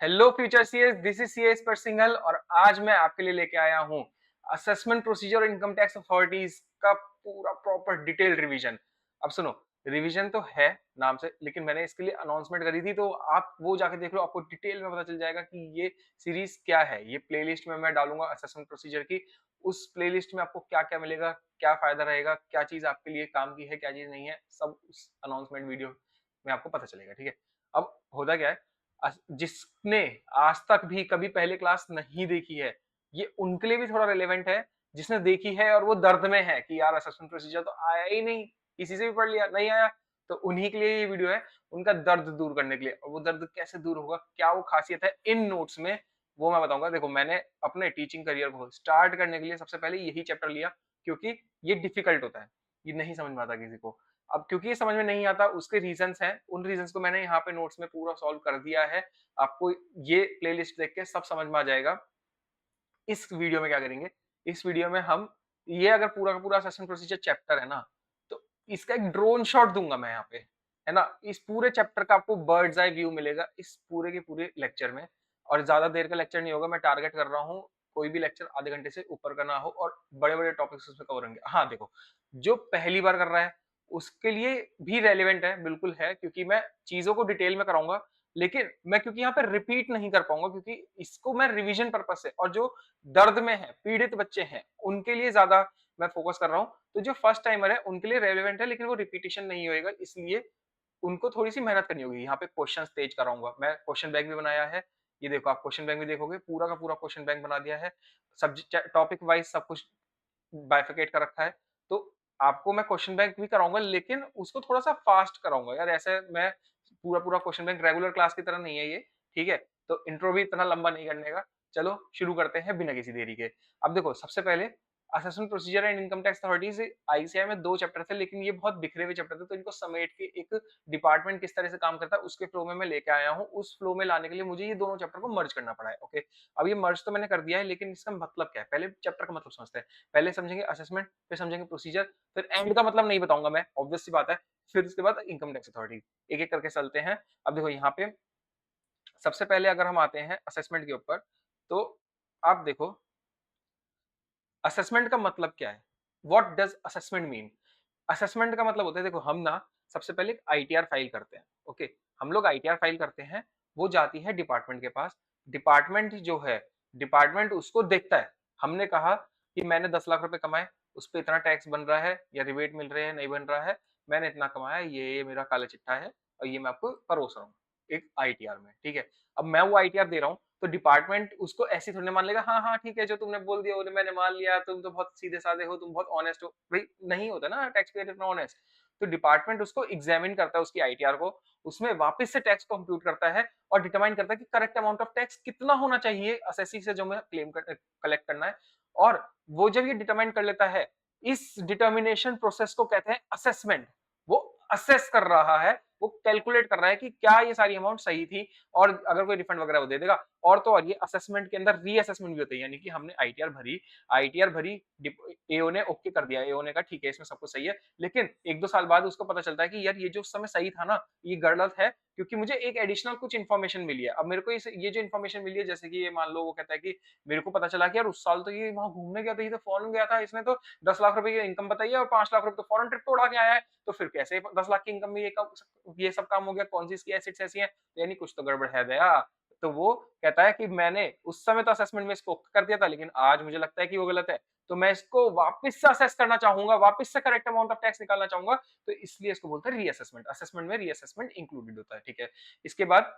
Hello future CS, this is CS पर सिंघल और आज मैं आपके लिए लेके आया हूँ असेसमेंट प्रोसीजर और इनकम टैक्स अथॉरिटीज का पूरा प्रॉपर डिटेल रिवीजन। अब सुनो, रिवीजन तो है नाम से, लेकिन मैंने इसके लिए अनाउंसमेंट करी थी, तो आप वो जाके देख लो, आपको डिटेल में पता चल जाएगा कि ये सीरीज क्या है। ये प्लेलिस्ट में मैं डालूंगा असेसमेंट प्रोसीजर की। उस प्लेलिस्ट में आपको क्या क्या मिलेगा, क्या फायदा रहेगा, क्या चीज आपके लिए काम की है, क्या चीज नहीं है, सब उस अनाउंसमेंट वीडियो में आपको पता चलेगा। ठीक है, अब होता क्या है, जिसने आज तक भी कभी पहले क्लास नहीं देखी है, ये उनके लिए भी थोड़ा रिलेवेंट है। जिसने देखी है और वो दर्द में है कि यार असेसमेंट प्रोसीजर तो आया ही नहीं, किसी से भी पढ़ लिया नहीं आया, तो उन्हीं के लिए ये वीडियो है, उनका दर्द दूर करने के लिए। और वो दर्द कैसे दूर होगा, क्या वो खासियत है इन नोट्स में, वो मैं बताऊंगा। देखो, मैंने अपने टीचिंग करियर को स्टार्ट करने के लिए सबसे पहले यही चैप्टर लिया, क्योंकि ये डिफिकल्ट होता है, ये नहीं समझ में आता किसी को। अब क्योंकि ये समझ में नहीं आता, उसके रीजंस हैं, उन रीजंस को मैंने यहाँ पे नोट्स में पूरा सॉल्व कर दिया है। आपको ये प्लेलिस्ट देख के सब समझ में आ जाएगा। इस वीडियो में क्या करेंगे, इस वीडियो में हम ये अगर पूरा का पूरा असेसमेंट प्रोसीजर चैप्टर है ना, तो इसका एक ड्रोन शॉट दूंगा मैं यहाँ पे, है ना। इस पूरे चैप्टर का आपको बर्ड्स आई व्यू मिलेगा इस पूरे के पूरे लेक्चर में। और ज्यादा देर का लेक्चर नहीं होगा, मैं टारगेट कर रहा हूँ कोई भी लेक्चर आधे घंटे से ऊपर का ना हो, और बड़े बड़े टॉपिक्स उसमें कवर होंगे। हाँ देखो, जो पहली बार कर रहा है उसके लिए भी रेलिवेंट है, बिल्कुल है, क्योंकि मैं चीजों को डिटेल में कराऊंगा। लेकिन मैं क्योंकि यहाँ पे रिपीट नहीं कर पाऊंगा, क्योंकि इसको मैं रिवीजन पर्पज से, और जो दर्द में है, पीड़ित बच्चे हैं, उनके लिए ज्यादा मैं फोकस कर रहा हूँ। तो जो फर्स्ट टाइमर है उनके लिए रेलेवेंट है, लेकिन वो रिपीटेशन नहीं होएगा, इसलिए उनको थोड़ी सी मेहनत करनी होगी। यहाँ पे क्वेश्चन तेज कराऊंगा मैं, क्वेश्चन बैंक भी बनाया है। ये देखो, आप क्वेश्चन बैंक भी देखोगे, पूरा का पूरा क्वेश्चन बैंक बना दिया है। सब्जेक्ट टॉपिक वाइज सब कुछ बाइफिकेट कर रखा है। तो आपको मैं क्वेश्चन बैंक भी कराऊंगा, लेकिन उसको थोड़ा सा फास्ट कराऊंगा यार। ऐसे मैं पूरा पूरा क्वेश्चन बैंक रेगुलर क्लास की तरह नहीं है ये, ठीक है। तो इंट्रो भी इतना लंबा नहीं करने का। चलो शुरू करते हैं बिना किसी देरी के। अब देखो, सबसे पहले assessment procedure and income tax authorities, ICI में 2 चैप्टर थे, लेकिन ये बहुत बिखरे हुए चैप्टर थे, तो इनको समेट के एक डिपार्टमेंट किस तरह से काम करता है उसके फ्लो में मैं लेके आया हूँ। उस फ्लो में लाने के लिए मुझे ये दोनों चैप्टर को मर्ज करना पड़ा है। ओके, अब ये मर्ज तो मैंने कर दिया है, लेकिन इसका मतलब क्या है, पहले चैप्टर का मतलब समझते हैं। पहले समझेंगे असेसमेंट, फिर समझेंगे प्रोसीजर, फिर एंड का मतलब नहीं बताऊंगा मैं, ऑब्वियस सी बात है। फिर उसके बाद इनकम टैक्स अथॉरिटी, एक एक करके चलते हैं। अब देखो, यहाँ पे सबसे पहले अगर हम आते हैं असेसमेंट के ऊपर, तो आप देखो असेसमेंट का मतलब क्या है, what does assessment mean. Assessment का मतलब होता है, देखो हम ना सबसे पहले एक आईटीआर फाइल करते हैं। ओके, हम लोग आईटीआर फाइल करते हैं, वो जाती है डिपार्टमेंट के पास। डिपार्टमेंट जो है, डिपार्टमेंट उसको देखता है। हमने कहा कि मैंने 10 लाख रुपए कमाए, उस पर इतना टैक्स बन रहा है या रिबेट मिल रहे हैं, नहीं बन रहा है, मैंने इतना कमाया, ये मेरा काला चिट्ठा है, और ये मैं आपको परोस रहा हूँ एक आईटीआर में। ठीक है, अब मैं वो आईटीआर दे रहा हूँ, तो डिपार्टमेंट उसको ऐसी थोड़ी ना मान लेगा, हाँ हाँ ठीक है, जो तुमने बोल दिया वो मैंने मान लिया, तुम तो बहुत सीधे साधे हो, तुम बहुत ऑनेस्ट हो। भाई नहीं होता ना टैक्स पेयर इतना ऑनेस्ट। तो डिपार्टमेंट उसको एग्जामिन करता है, उसकी आईटीआर को, उसमें वापस से टैक्स को कंप्यूट करता है और डिटरमाइन करता है कि करेक्ट अमाउंट ऑफ टैक्स कितना होना चाहिए असेसी से जो मैं क्लेम कलेक्ट करना है। और वो जब ये डिटरमाइन कर लेता है, इस डिटर्मिनेशन प्रोसेस को कहते हैं असेसमेंट। वो असेस कर रहा है, वो कैलकुलेट कर रहा है कि क्या ये सारी अमाउंट सही थी, और अगर कोई रिफंड वगैरह वो दे देगा। और तो और ये असेसमेंट के अंदर रीअसेसमेंट भी होता है, यानी कि हमने आईटीआर भरी, एओ ने ओके कर दिया, एओ ने कहा ठीक है इसमें सब कुछ सही है, लेकिन 1-2 साल बाद उसको पता चलता है कि यार ये जो उस समय सही था ना, ये गलत है, क्योंकि मुझे एक एडिशनल कुछ इन्फॉर्मेशन मिली है। अब मेरे को ये जो इन्फॉर्मेशन मिली है, जैसे कि ये मान लो वो कहता है कि मेरे को पता चला कि यार उस साल तो ये वहां घूमने गया था, ये तो फॉरेन गया था, इसने तो 10 लाख रुपए की इनकम बताई है और 5 लाख रुपए तो फॉरेन ट्रिप पे उड़ा के आया है, तो फिर कैसे 10 लाख की इनकम में ये सब काम हो गया, कौन सी इसकी एसेट्स ऐसी हैं, यानी कुछ तो गड़बड़ है दया। तो वो कहता है कि मैंने उस समय तो असेसमेंट में इसको कर दिया था, लेकिन आज मुझे लगता है कि वो गलत है, तो मैं इसको वापस से असेस करना चाहूंगा, वापस से करेक्ट अमाउंट ऑफ टैक्स निकालना चाहूंगा, तो इसलिए इसको बोलते हैं रीअसेसमेंट। असेसमेंट में रीअसेसमेंट इंक्लूडेड होता है। ठीक है, इसके बाद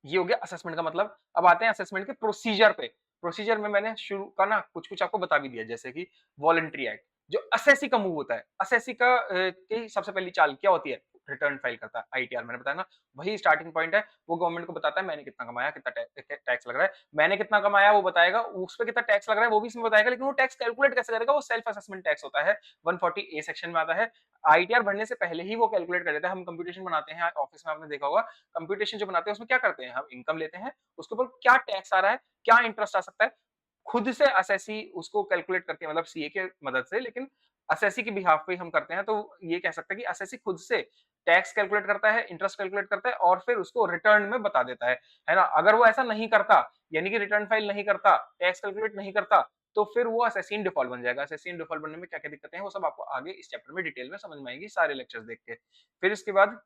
ये हो गया असेसमेंट का मतलब। अब आते हैं असेसमेंट के प्रोसीजर पे। प्रोसीजर में मैंने शुरू का ना कुछ कुछ आपको बता भी दिया, जैसे कि वॉलंटरी एक्ट, जो असेसी का मूव होता है, असेसी का की सबसे पहली चाल क्या होती है, रिटर्न फाइल करता है। आईटीआर मैंने बताया ना, वही स्टार्टिंग पॉइंट है। वो गवर्नमेंट को बताता है मैंने कितना कमाया, कितना टैक्स लग रहा है, मैंने कितना कमाया वो बताएगा, उस पर कितना टैक्स लग रहा है वो भी इसमें बताएगा, लेकिन वो टैक्स कैलकुलेट कैसे करेगा, वो सेल्फ असेसमेंट टैक्स होता है, 140A सेक्शन में आता है। आईटीआर भरने से पहले ही वो कैलकुलेट कर लेता है। हम कंप्यूटेशन बनाते हैं ऑफिस में, आपने देखा होगा, कंप्यूटेशन जो बनाते हैं उसमें क्या करते हैं, हम इनकम लेते हैं, उसके ऊपर क्या टैक्स आ रहा है, क्या इंटरेस्ट आ सकता है, खुद से असेसी उसको कैलकुलेट करके, मतलब सीए के मदद से, लेकिन असेसी के बिहाफ पे हम करते हैं, तो ये कह सकते हैं कि असेसी खुद से टैक्स कैलकुलेट करता है, इंटरेस्ट कैलकुलेट करता है और फिर उसको रिटर्न में बता देता है ना? अगर वो ऐसा नहीं करता, यानी कि रिटर्न फाइल नहीं करता, टैक्स कैलकुलेट नहीं करता, तो फिर वो असेसी इन डिफॉल्ट बन जाएगा। असेसी इन डिफॉल्ट बनने में क्या-क्या दिक्कतें हैं, वो सब आपको आगे इस चैप्टर में डिटेल में समझ में आएँगी, सारे लेक्चर्स देख के। फिर इसके बाद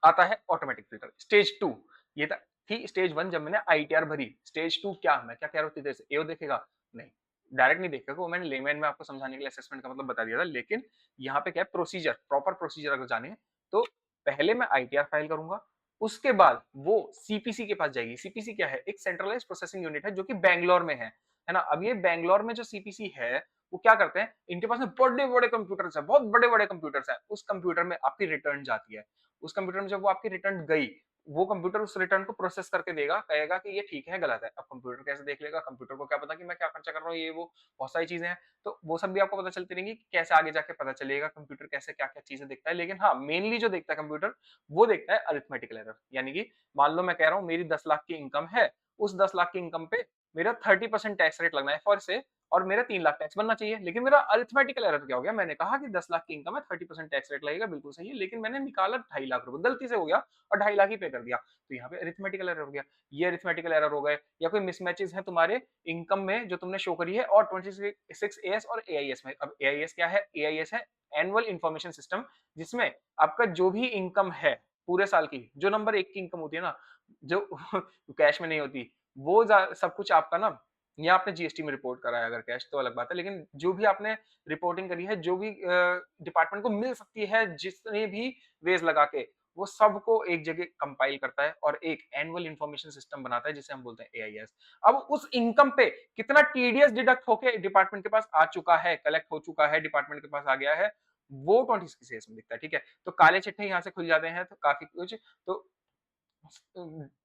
आता है ऑटोमेटिक फिल्टर, स्टेज 2। ये थी स्टेज 1 जब मैंने आईटीआर भरी। स्टेज 2 क्या? मैं क्या कह रहा हूँ इतनी देर से, एओ देखेगा? नहीं, डायरेक्ट नहीं देखेगा, वो मैंने लेमैन में आपको समझाने के लिए असेसमेंट का मतलब बता दिया था। लेकिन यहाँ पे क्या है, प्रोसीजर, प्रॉपर प्रोसीजर अगर जाने, तो पहले मैं आईटीआर फाइल करूंगा, उसके बाद वो सीपीसी के पास जाएगी। सीपीसी क्या है? एक सेंट्रलाइज्ड प्रोसेसिंग यूनिट है जो कि बैंगलोर में है ना? अब ये बैंगलोर में जो सीपीसी है, वो क्या करते हैं, इनके पास में बड़े-बड़े कंप्यूटर्स हैं, बहुत बड़े-बड़े कंप्यूटर्स हैं। उस कंप्यूटर में आपकी रिटर्न जाती है। उस कंप्यूटर में जब वो आपकी रिटर्न गई, वो कंप्यूटर उस रिटर्न को प्रोसेस करके देगा, कहेगा कि ये ठीक है, गलत है। अब कंप्यूटर कैसे देख लेगा? कंप्यूटर को क्या पता कि मैं क्या खर्चा कर रहा हूँ, ये वो, बहुत सारी चीजें हैं। तो वो सब भी आपको पता चलती रहेंगी कि कैसे आगे जाके पता चलेगा कंप्यूटर कैसे क्या-क्या चीजें देखता है। लेकिन हाँ, मेनली जो देखता है कंप्यूटर, वो देखता है अरिथमेटिकल एरर। यानी कि मान लो मैं कह रहा हूँ मेरी 10 लाख की इनकम है, उस 10 लाख की इनकम पे मेरा 30% टैक्स रेट लगना है फॉर से, और मेरा 3 लाख टैक्स बनना चाहिए। लेकिन मेरा अरिथमेटिकल एरर क्या हो गया? मैंने कहा कि 10 लाख की इनकम है, 30% टैक्स रेट लगेगा, बिल्कुल सही है। लेकिन मैंने निकाला 2.5 लाख रुपए, गलती से हो गया और 2.5 लाख ही पे कर दिया। तो यहाँ पे अरिथमेटिकल एरर हो गया। ये अरिथमेटिकल एरर हो गए, या कोई मिसमैचेस हैं तुम्हारे इनकम में जो तुमने शो करी है और 26 एएस और एआईएस में। अब एआईएस क्या है? एआईएस है एनुअल इंफॉर्मेशन सिस्टम, जिसमें आपका जो भी इनकम है पूरे साल की, जो नंबर 1 की इनकम होती है ना, जो कैश में नहीं होती, वो सब कुछ आपका ना, या आपने जीएसटी में रिपोर्ट करा है अगर कैश तो अलग बात है, लेकिन जो भी आपने रिपोर्टिंग करी है, जो भी डिपार्टमेंट को मिल सकती है, जितने भी वेज लगा के, वो सबको एक जगह कंपाइल करता है और एक एनुअल इंफॉर्मेशन सिस्टम बनाता है जिसे हम बोलते हैं एआईएस। अब उस इनकम पे कितना टीडीएस डिडक्ट होके डिपार्टमेंट के पास आ चुका है, कलेक्ट हो चुका है, डिपार्टमेंट के पास आ गया है, वो 26 में दिखता है। ठीक है, तो काले चिट्ठे यहाँ से खुल जाते हैं, तो काफी कुछ। तो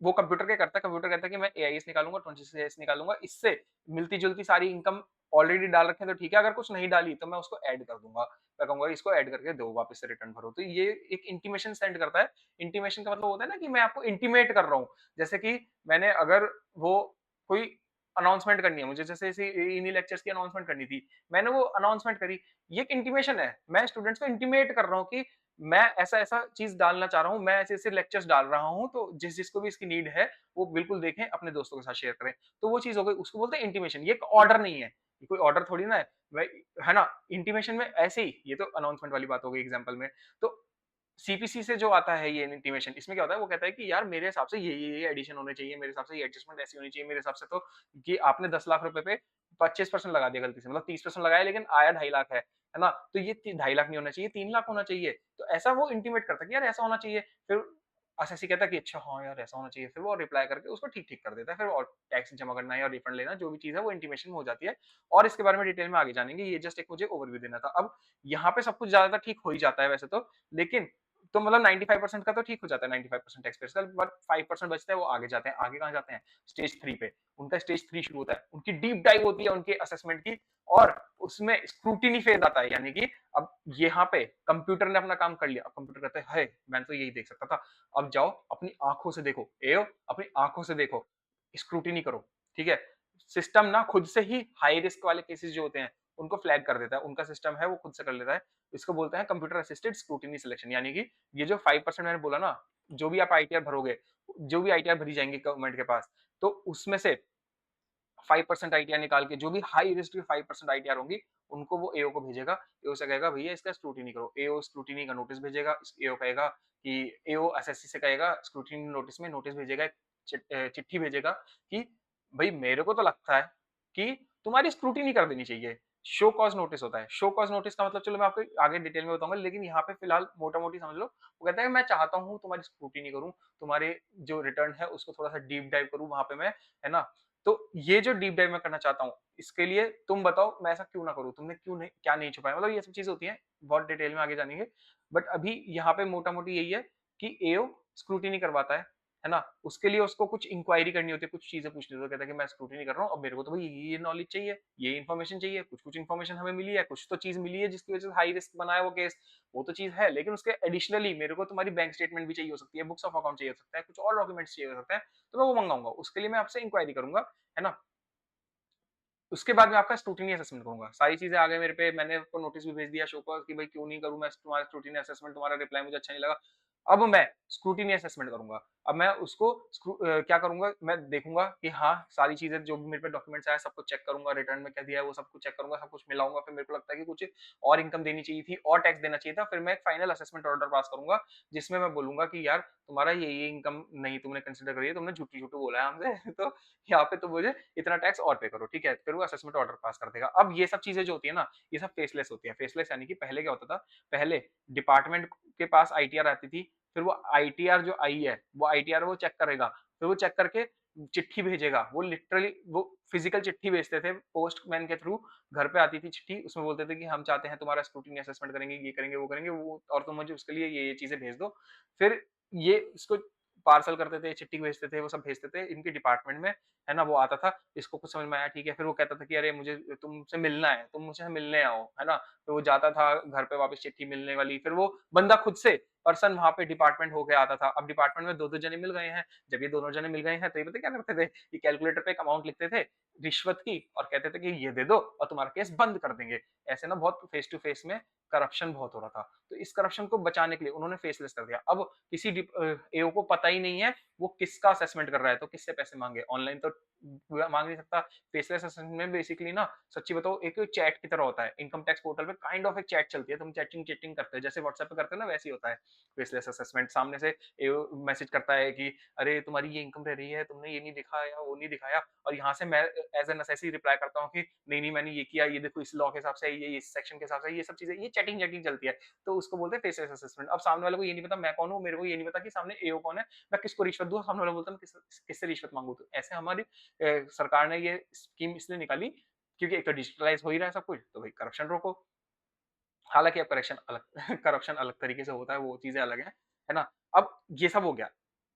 वो कंप्यूटर क्या करता है, कंप्यूटर कहता है कि मैं एआईएस निकालूंगा, 26 निकालूंगा, इससे मिलती जुलती सारी इनकम ऑलरेडी डाल रखे हैं तो ठीक है, अगर कुछ नहीं डाली तो मैं उसको ऐड कर दूंगा। मैं कहूंगा इसको ऐड करके दो, वापस से रिटर्न भरो। तो ये एक इंटीमेशन सेंड करता है। इंटीमेशन का मतलब होता है ना कि मैं आपको इंटीमेट कर रहा हूँ। जैसे कि मैंने अगर वो कोई अनाउंसमेंट करनी है मुझे, जैसे इन्हीं लेक्चर्स की अनाउंसमेंट करनी थी, मैंने वो अनाउंसमेंट करी, ये एक इंटीमेशन है। मैं स्टूडेंट्स को इंटीमेट कर रहा हूँ कि मैं ऐसा-ऐसा चीज़ डालना चाह रहा हूँ, मैं ऐसे-ऐसे लेक्चर्स डाल रहा हूँ, तो जिसको भी इसकी नीड है, वो बिल्कुल देखें, अपने दोस्तों के साथ शेयर करें। तो वो चीज़ हो गई, उसको बोलते हैं इंटीमेशन। ये एक ऑर्डर नहीं है, ये कोई ऑर्डर थोड़ी ना है, भाई, है ना? इंटीमेशन में ऐसे ही, ये तो अनाउंसमेंट वाली बात हो गई एग्जांपल में। तो सीपीसी से जो आता है ये इंटीमेशन, इसमें क्या होता है, वो कहता है कि यार मेरे हिसाब से ये एडिशन होने चाहिए, मेरे हिसाब से ये एडजस्टमेंट ऐसी होनी चाहिए, मेरे हिसाब से तो कि आपने 10 लाख रुपए पे 25% लगा दिया गलती से, मतलब 30% लगाया लेकिन आया 2.5 लाख है ना? तो ये 2.5 लाख नहीं होना चाहिए, 3 लाख होना चाहिए। तो ऐसा वो इंटीमेट करता है कि यार ऐसा होना चाहिए। फिर असेसी कहता है कि अच्छा हाँ यार ऐसा होना चाहिए। फिर वो रिप्लाई करके उसको ठीक-ठीक कर देता है। फिर और टैक्स जमा करना है या रिफंड लेना, जो भी चीज़ है वो इंटीमेशन में हो जाती है। और इसके बारे में डिटेल में आगे जानेंगे। ये जस्ट एक मुझे ओवरव्यू देना था। अब यहाँ पे सब कुछ ज़्यादातर ठीक हो ही जाता है वैसे तो, लेकिन तो मतलब 95% का तो ठीक हो जाता है, 95% टैक्स पेयर्स का, बट 5% बचता है, वो आगे जाते हैं। आगे कहाँ जाते हैं? स्टेज 3 पे। उनका स्टेज 3 शुरू होता है। उनकी डीप डाइव होती है उनके असेसमेंट की, और उसमें स्क्रूटिनी फेज आता है, यानी कि अब यहाँ पे कंप्यूटर ने अपना काम कर लिया। अब कंप्यूटर कहता है, "है, मैं तो यही देख सकता था। अब जाओ अपनी आँखों से देखो। एओ अपनी आँखों से देखो, स्क्रूटिनी करो।" ठीक है? सिस्टम ना खुद से ही हाई रिस्क वाले केसेस जो होते हैं, उनको फ्लैग कर देता है। उनका सिस्टम है वो खुद से कर लेता है। इसको बोलते हैं कंप्यूटर असिस्टेड स्क्रूटिनी सिलेक्शन, यानी कि ये जो 5% मैंने बोला ना, जो भी आप आईटीआर भरोगे, जो भी आईटीआर भरी जाएँगी गवर्नमेंट के पास, तो उसमें से 5% आईटीआर निकाल के, जो भी हाई रिस्क की 5% आईटीआर होंगी, उनको वो एओ को भेजेगा। एओ से कहेगा भैया इसका स्क्रूटिनी करो। एओ स्क्रूटिनी का नोटिस भेजेगा। एओ कहेगा कि एओ एसएससी से कहेगा स्क्रूटिनी नोटिस में नोटिस भेजेगा, एक चिट्ठी भेजेगा कि भई मेरे को तो लगता है कि तुम्हारी स्क्रूटिनी कर देनी चाहिए। शो कॉज़ नोटिस होता है। शो कॉज़ नोटिस का मतलब चलो मैं आपको आगे डिटेल में बताऊँगा, लेकिन यहाँ पे फिलहाल मोटा-मोटी समझ लो। वो कहता है मैं चाहता हूँ तुम्हारी स्क्रूटिनी करूँ, तुम्हारे जो रिटर्न है उसको थोड़ा-सा डीप डाइव करूँ वहाँ पे मैं, है ना? तो ये जो डीप डाइव मैं करना चाहता हूँ, इसके लिए तुम बताओ मैं ऐसा क्यों ना करूँ? तुमने क्यों नहीं, क्या नहीं छुपाया? मतलब ये सब चीज़ें होती हैं, बहुत डिटेल में आगे जानेंगे। बट अभी यहाँ पे मोटा-मोटी यही है कि एओ स्क्रूटिनी करवाता है ना? उसके लिए उसको कुछ इंक्वायरी करनी होती है, कुछ चीज़ें पूछनी होती है। कहता है कि मैं स्क्रूटिनी कर रहा हूँ, अब मेरे को तो भई ये नॉलेज चाहिए, ये इन्फॉर्मेशन चाहिए, कुछ-कुछ इन्फॉर्मेशन हमें मिली है, कुछ तो चीज़ मिली है जिसकी वजह से हाई रिस्क बना है वो केस, वो तो चीज़ है। लेकिन उसके एडिशनली मेरे को तुम्हारी बैंक स्टेटमेंट भी चाहिए हो सकती है, बुक्स ऑफ अकाउंट चाहिए हो सकता है, कुछ और डॉक्यूमेंट्स चाहिए हो सकते हैं, तो मैं वो मँगाऊँगा। उसके लिए मैं आपसे इंक्वायरी करूँगा, है ना? उसके बाद मैं आपका स्क्रूटिनी असेसमेंट करूँगा। सारी चीज़ें आ गई मेरे पे, मैंने उसको नोटिस भी भेज दिया शो को कि भाई क्यों नहीं करूँ मैं तुम्हारा स्क्रूटिनी असेसमेंट, तुम्हारा रिप्लाई मुझे अच्छा नहीं लगा। अब मैं स्क्रूटिनी असेसमेंट करूँगा। अब मैं उसको क्या करूँगा, मैं देखूँगा कि हाँ, सारी चीज़ें जो भी मेरे पे डॉक्यूमेंट्स आए सब कुछ चेक करूँगा, रिटर्न में क्या दिया है वो सब कुछ चेक करूँगा, सब कुछ मिलाऊँगा, फिर मेरे को लगता है कि कुछ और इनकम देनी चाहिए थी और टैक्स देना चाहिए था, फिर मैं एक फाइनल असेसमेंट ऑर्डर पास करूँगा, जिसमें मैं बोलूँगा कि यार तुम्हारा ये इनकम नहीं तुमने कंसिडर करी है, तुमने झूठी-झूठी बोला है हमसे तो यहाँ पे तुम मुझे इतना टैक्स और पे करो, ठीक है? फिर वो असेसमेंट ऑर्डर पास कर देगा। अब ये सब चीज़ें जो होती है ना, ये सब फेसलेस होती है। फेसलेस यानी कि पहले क्या होता था, पहले डिपार्टमेंट के पास आईटीआर आती थी, फिर वो आईटीआर जो आई है, वो आईटीआर वो चेक करेगा, फिर वो चेक करके चिट्ठी भेजेगा। वो लिटरली वो फिजिकल चिट्ठी भेजते थे पोस्टमैन के थ्रू, घर पे आती थी चिट्ठी, उसमें बोलते थे कि हम चाहते हैं तुम्हारा स्क्रूटिनी असेसमेंट करेंगे, ये करेंगे, वो करेंगे, वो और तुम मुझे उसके लिए ये चीज़ें भेज दो। फिर ये इसको पार्सल करते थे, चिट्ठी भेजते थे, वो सब भेजते थे इनके डिपार्टमेंट में, है ना? वो आता था, इसको कुछ समझ में आया, ठीक है, फिर वो कहता था कि अरे मुझे तुमसे मिलना है, तुम मुझसे मिलने आओ, है ना? तो वो जाता था घर पे वापस चिट्ठी मिलने वाली, फिर वो बंदा खुद से पर्सन वहाँ पे डिपार्टमेंट होके आता था। अब डिपार्टमेंट में 2-2 जने मिल गए हैं, जब ये दोनों जने मिल गए हैं तो ये पता है क्या करते थे? ये कैलकुलेटर पे एक अमाउंट लिखते थे रिश्वत की और कहते थे कि ये दे दो और तुम्हारा केस बंद कर देंगे। ऐसे ना बहुत फेस टू फेस में करप्शन बहुत हो रहा था। तो इस करप्शन को बचाने के लिए उन्होंने फेसलेस कर दिया। अब किसी एओ को पता ही नहीं है वो किसका असेसमेंट कर रहा है, तो किससे पैसे माँगे? ऑनलाइन तो माँग नहीं सकता। फेसलेस असेसमेंट में बेसिकली ना सच्ची बताऊँ एक चैट की तरह होता है। इनकम टैक्स पोर्टल पे काइंड ऑफ एक चैट चलती है। तुम चैटिंग करते हो जैसे व्हाट्सएप पे करते हो ना वैसे ही होता है फेसलेस असेसमेंट। सामने से एओ मैसेज करता है कि अरे तुम्हारी ये इनकम रह रही है, तुमने ये नहीं दिखाया, वो नहीं दिखाया और यहाँ से मैं एज़ एन असेसी रिप्लाई करता हूँ कि नहीं, मैंने ये किया, ये देखो इस लॉ के हिसाब से, ये इस सेक्शन के हिसाब से, ये सब चीज़ें, ये चैटिंग चलती है। तो उसको बोलते हैं फेसलेस असेसमेंट। अब सामने वाले को ये नहीं पता मैं कौन हूँ, मेरे को ये नहीं पता कि सामने एओ कौन है, मैं किसको रिश्वत दूँ, सामने वाला बोलता है मैं किससे रिश्वत माँगू? तो ऐसे हमारी सरकार ने ये स्कीम इसलिए निकाली क्योंकि एक तो डिजिटलाइज़ हो ही रहा है सब कुछ, तो भाई करप्शन रोको। हालाँकि अब करेक्शन अलग करप्शन अलग तरीके से होता है, वो चीज़ें अलग है ना? अब ये सब हो गया,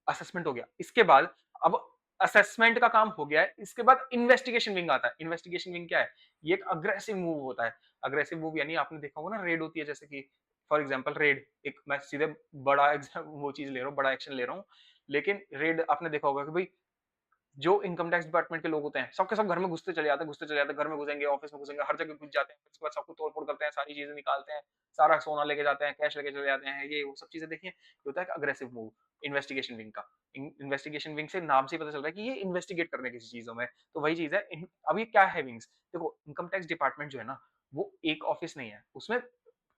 असेसमेंट हो गया। इसके बाद अब असेसमेंट का काम हो गया है, इसके बाद इन्वेस्टिगेशन विंग आता है। इन्वेस्टिगेशन विंग क्या है? ये एक अग्रेसिव मूव होता है। अग्रेसिव मूव यानी आपने देखा होगा ना रेड होती है जैसे कि फॉर एग्ज़ाम्पल रेड एक मैं सीधे बड़ा वो चीज़ ले रहा हूँ, बड़ा एक्शन ले रहा हूँ। लेकिन रेड आपने देखा होगा कि भई जो इनकम टैक्स डिपार्टमेंट के लोग होते हैं, सब के सब घर में घुसते चले जाते हैं, घर में घुसेंगे, ऑफिस में घुसेंगे, हर जगह घुस जाते हैं, फिर उसके बाद सब कुछ तोड़-फोड़ करते हैं, सारी चीज़ें निकालते हैं, सारा सोना लेके जाते हैं, कैश लेके चले जाते हैं, ये वो सब चीज़ें देखी हैं। ये होता है एक अग्रेसिव मूव इन्वेस्टिगेशन विंग का। इन्वेस्टिगेशन विंग से नाम से ही पता चल रहा है कि ये इन्वेस्टिगेट करने किसी चीज़ों में। तो वही चीज़ है अब ये क्या है विंग्स? देखो इनकम टैक्स डिपार्टमेंट जो है ना, वो एक ऑफिस नहीं है, उसमें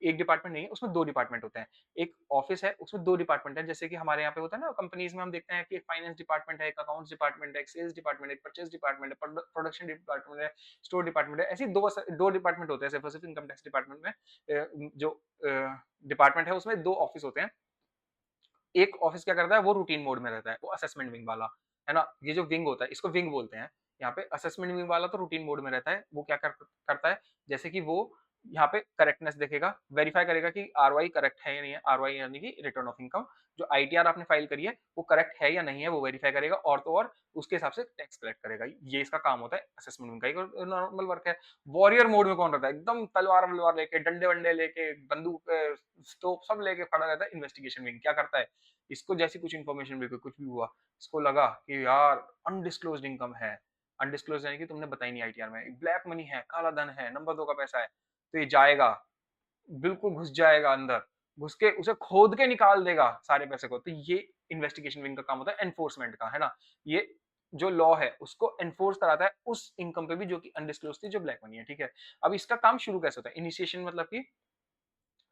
एक डिपार्टमेंट नहीं है, उसमें 2 डिपार्टमेंट होते हैं। एक ऑफिस है, उसमें 2 डिपार्टमेंट है, जैसे कि हमारे यहाँ पे होता है ना कंपनीज़ में हम देखते हैं कि एक फाइनेंस डिपार्टमेंट है, एक अकाउंट्स डिपार्टमेंट है, एक सेल्स डिपार्टमेंट है, एक परचेज़ डिपार्टमेंट है, प्रोडक्शन डिपार्टमेंट है, स्टोर डिपार्टमेंट है, ऐसे ही 2 डिपार्टमेंट होते हैं सिर्फ इनकम टैक्स डिपार्टमेंट में जो डिपार्टमेंट है उसमें 2 ऑफिस होते हैं। एक ऑफिस क्या करता है वो रूटीन मोड में रहता है, वो असेसमेंट विंग वाला, है ना? ये जो विंग होता है इसको विंग बोलते हैं। यहाँ पे असेसमेंट विंग वाला तो रूटीन मोड में रहता है, वो क्या करता है जैसे कि वो यहाँ पे करेक्टनेस देखेगा, वेरीफाई करेगा कि आरओआई करेक्ट है या नहीं है, आरओआई यानी कि रिटर्न ऑफ इनकम, जो आईटीआर आपने फाइल करी है, वो करेक्ट है या नहीं है, वो वेरीफाई करेगा और तो और उसके हिसाब से टैक्स कलेक्ट करेगा। ये इसका काम होता है असेसमेंट विंग का, एक नॉर्मल वर्क है। वॉरियर मोड में कौन रहता है? एकदम तलवार-वलवार लेके, डंडे-वंडे लेके, बंदूक तोप सब लेके खड़ा रहता है इन्वेस्टिगेशन विंग। क्या करता है? इसको जैसी कुछ इन्फॉर्मेशन मिल गई, कुछ भी हुआ, इसको लगा कि यार अनडिस्क्लोज्ड इनकम है। अनडिस्क्लोज्ड यानी कि तुमने बताई नहीं आईटीआर में, ब्लैक मनी है, काला धन है, नंबर 2 का पैसा है, तो ये जाएगा, बिल्कुल घुस जाएगा अंदर, घुस के उसे खोद के निकाल देगा सारे पैसे को। तो ये इन्वेस्टिगेशन विंग का काम होता है एनफोर्समेंट का, है ना? ये जो लॉ है उसको एनफोर्स कराता है उस इनकम पे भी जो कि अनडिस्क्लोज्ड थी, जो ब्लैक मनी है, ठीक है? अब इसका काम शुरू कैसे होता है? इनिशिएशन मतलब कि